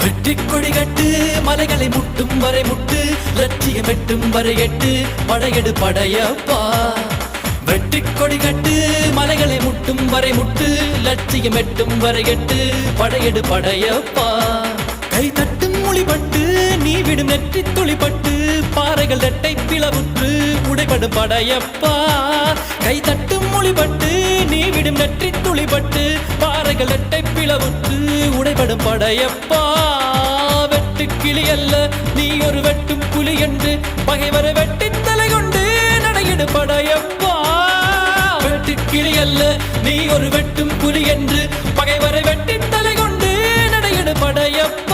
வெற்றிக் கொடி கட்டு மலைகளை முட்டும் வரை முட்டு லட்சியம் எட்டும் வரை எட்டு படையெடு படையப்பா வெற்றிக் கொடி கட்டு மலைகளை முட்டும் வரை முட்டு லட்சியம் எட்டும் வரை எட்டு படையெடு படையப்பா கை தட்டும் மொழிபட்டு நீ விடும் நெற்றி துளிப்பட்டு பாறைகள் ரெட்டை பிளவுற்று உடைபடும் படையப்பா கை தட்டும் மொழிபட்டு நீ விடும் நெற்றி துளிப்பட்டு பாறைகள் ரெட்டை பிளவுற்று உடைபடும் படையப்பா வெட்டு கிளி அல்ல நீ ஒரு வெட்டும் புலி என்று பகைவரை வெட்டி தலை கொண்டு நடையிடு படையப்பா வெட்டு கிளி அல்ல நீ ஒரு வெட்டும் புலி என்று பகைவரை வெட்டி தலை கொண்டு நடையிடு படையப்பா